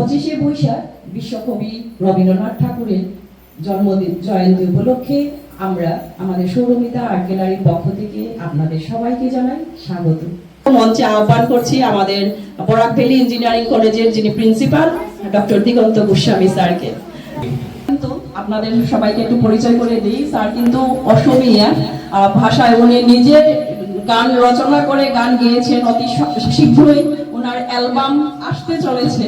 25শে বৈশাখ বিশ্বকবি রবীন্দ্রনাথ ঠাকুরের জন্মদিন জয়ন্তী উপলক্ষে আমরা আমাদের সৌরমিতা আর্ট গ্যালারির পক্ষ থেকে আপনাদের সবাইকে জানাই স্বাগত। মঞ্চে আহ্বান করছি আমাদের বরাক ভ্যালি ইঞ্জিনিয়ারিং কলেজের যিনি প্রিন্সিপাল ডক্টর দিগন্ত গোস্বামী স্যারকে। কিন্তু আপনাদের সবাইকে একটু পরিচয় করে দিই, স্যার কিন্তু অসমীয়া ভাষায় উনি নিজে গান রচনা করে গান গেয়েছেন। অতি শীঘ্রই ওনার অ্যালবাম আসতে চলেছে।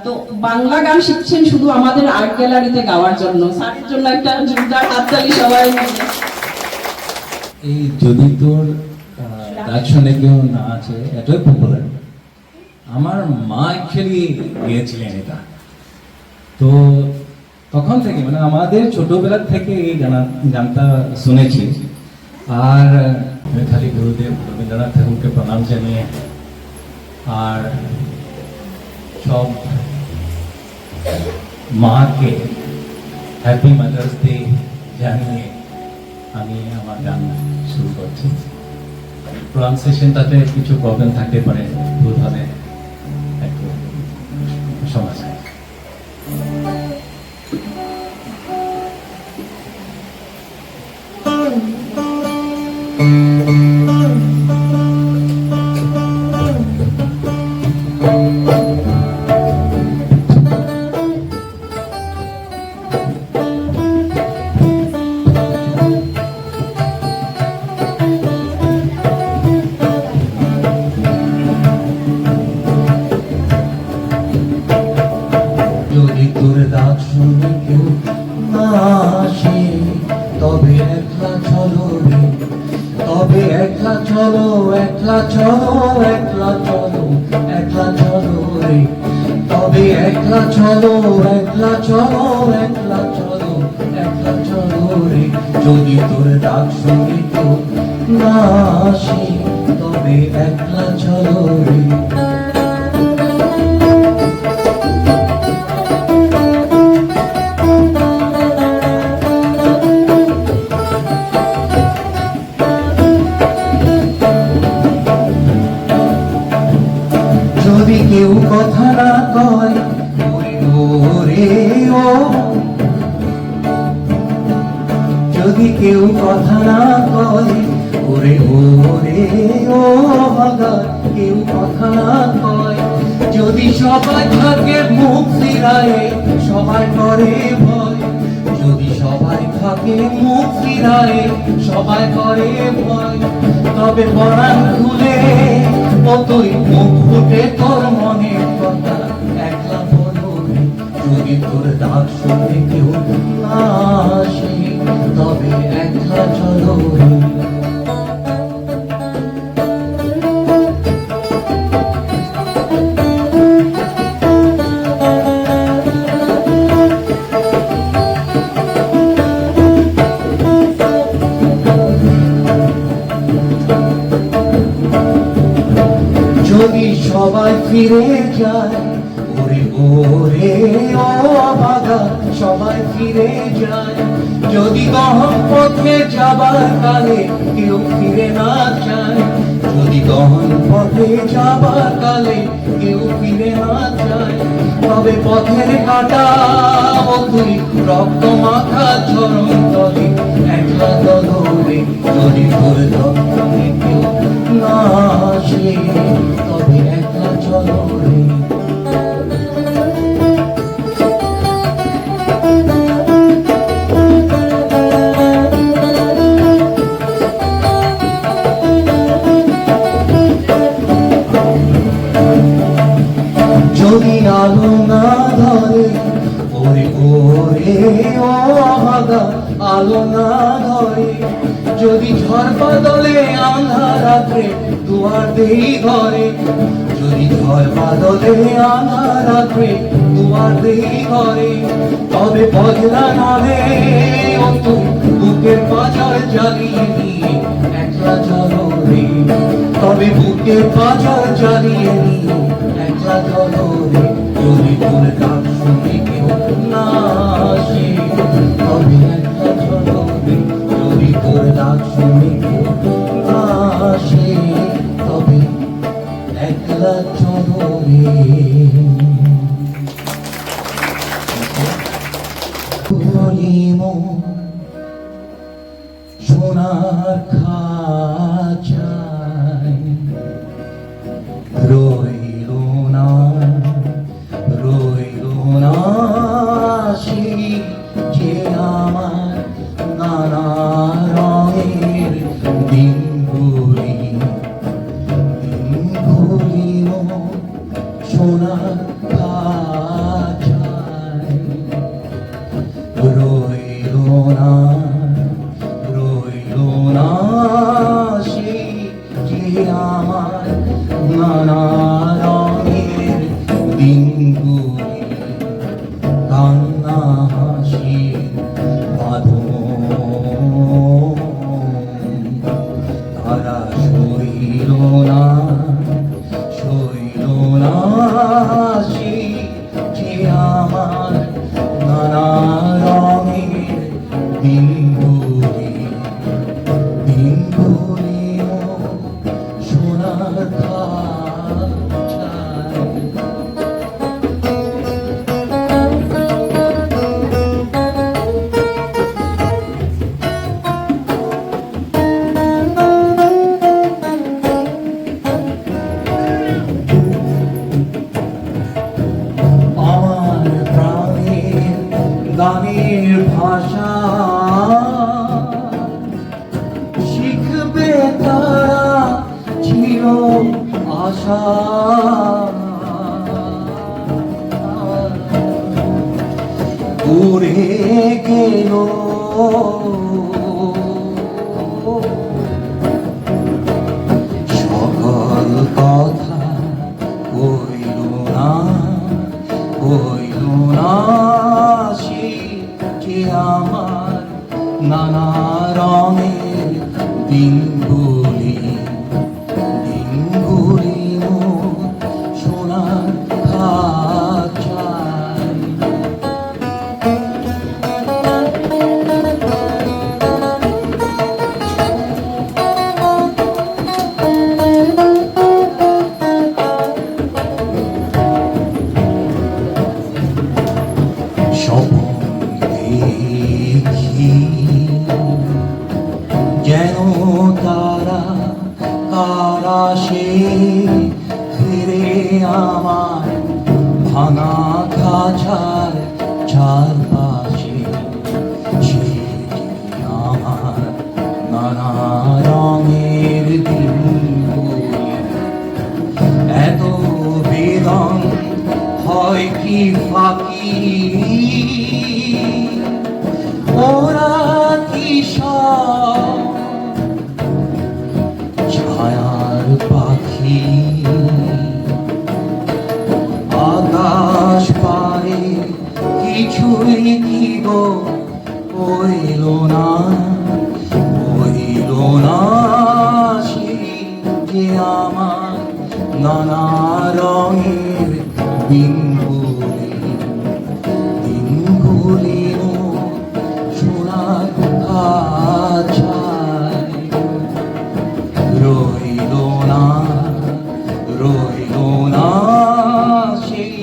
তো বাংলা গান শিখছেন শুধু আমাদের আর্ট গ্যালারিতে গাওয়ার জন্য। স্যারের জন্য একটা জোরদার হাততালি সবাই। এই যদি তোর ডাকশনে কেউ না আছে এতই পপুলার, আমার মা অ্যাকচুয়ালি গিয়েছিলেন এটা। তো তখন থেকে মানে আমাদের ছোটবেলা থেকে এই গানটা শুনেছি। আর মেধালী গুরুদেব রবীন্দ্রনাথ ঠাকুরকে প্রণাম জানিয়ে আর সব মাকে হ্যাপি মাদার্স ডে জানিয়ে আমি আমার গান শুরু করছি। প্রনাউন্সিয়েশনটাতে কিছু প্রবলেম থাকতে পারে, ভুল হবে, একটু সমস্যা। যদি তোর ডাক শুনে কেউ না আসে তবে একলা চলো রে, তবে একলা চলো, একলা চলো, একলা চলো, একলা চলো রে, তবে একলা চলো, একলা চলো, একলা চলো, একলা চলো রে। যদি তোর ডাক শুনে কেউ না আসে তবে একলা চলো রে। যদি কেউ কথা না কয় ওরে ও, যদি কেউ কথা না কয় ওরে ও ভাগা, কেউ কথা না কয়, যদি সবাই থাকে মুখ ফিরায়ে সবাই করে ভয়, যদি সবাই থাকে মুখ ফিরায়ে সবাই করে ভয়, তবে পরাণ খুলে ও তুই মুখ ফুটে তোর মনের কথা একলা বলো রে। যদি তোর ডাক শুনে কেউ না আসে তবে একলা চলো রে। যদি সবাই ফিরে যায় ওরে ও ভাগা, সবাই ফিরে যায়, যদি গহন পথে যাবার কালে কেউ ফিরে না যায়, যদি গহন পথে যাবার কালে কেউ ফিরে না যায়, তবে পথের কাটা ও তুই রক্ত মাখা চরণ তলে একলা দলে। যদি তোর দলে কেউ না আসে তবে একলা চলো রে। যদি আলো না ধরে ওরে ও ভাগা, আলো না ধরে, যদি ঝড় বাদলে আন্ধার রাত্রে দুয়ার দেই ঘরে, যদি ঝড় বাদলে আন্ধার রাত্রে দুয়ার দেই ঘরে, তবে বজরা নহে ও তুই বুকের পাঁচার জ্বালিয়ে নিয়ে একলা চলো রে, তবে বুকের পাঁচার জ্বালিয়ে নিয়ে একলা চলো রে। যদি তোর ডাক শুনে কেউ না আসে তবে একলা চলো রে। যদি তোর ডাক শুনে কেউ না আসে তবে একলা চলো রে। সোনার খাঁচায় রইল না সেই যে আমার নানা রঙের দিনগুলি সোনার খাঁচায় রইল না সেই যে আমার নানা রঙের দিনগুলি কান্না হাসির বাঁধন তারা সইল না সেই যে আমার নানা রঙের দিনগুলি সোনার খাঁচায় আমার প্রাণের গানের ভাষা শিখবে তারা ছিল আশা উড়ে গেল সকল কথা কইল না সেই যে আমার নানা রঙের দিনগুলি সোনার খাঁচায় স্বপ্ন দেখি যেন তারা কারা সে ফিরে আমার ভাঙা খাঁচার চারপাশে সে আমার নানা রঙের দিনগুলি এত বেদন হয় কি ফাঁকি ওরা কি সব ছায়ার পাখি আকাশ পারে কিছুই কি গো হইল না সেই যে আমার নানা রঙের দিনগুলি সোনার খাঁচায় রইল না সেই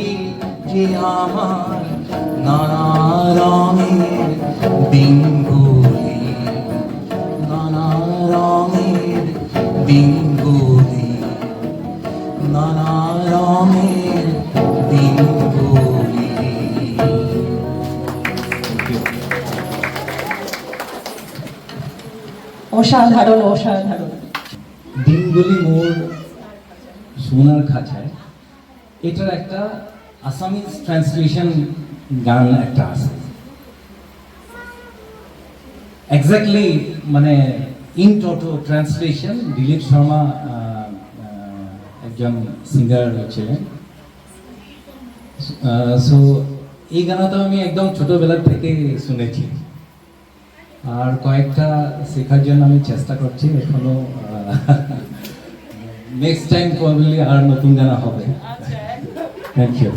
যে আমার নানা রঙের দিনগুলি নানা রঙের দিনগুলি অসাধারণ দিনগুলি মোর সোনার খাঁচায় এটার একটা আসামিজ ট্রান্সলেশন গান একটা আছে এক্স্যাক্টলি মানে in toto translation Dilip Sharma একজন সিঙ্গার ছিলেন সো এই গানটা আমি একদম ছোটবেলা থেকে শুনেছি আর কয়েকটা শেখার জন্য আমি চেষ্টা করছি এখনো নেক্সট টাইম প্রবাবলি আর নতুন গান হবে থ্যাংক ইউ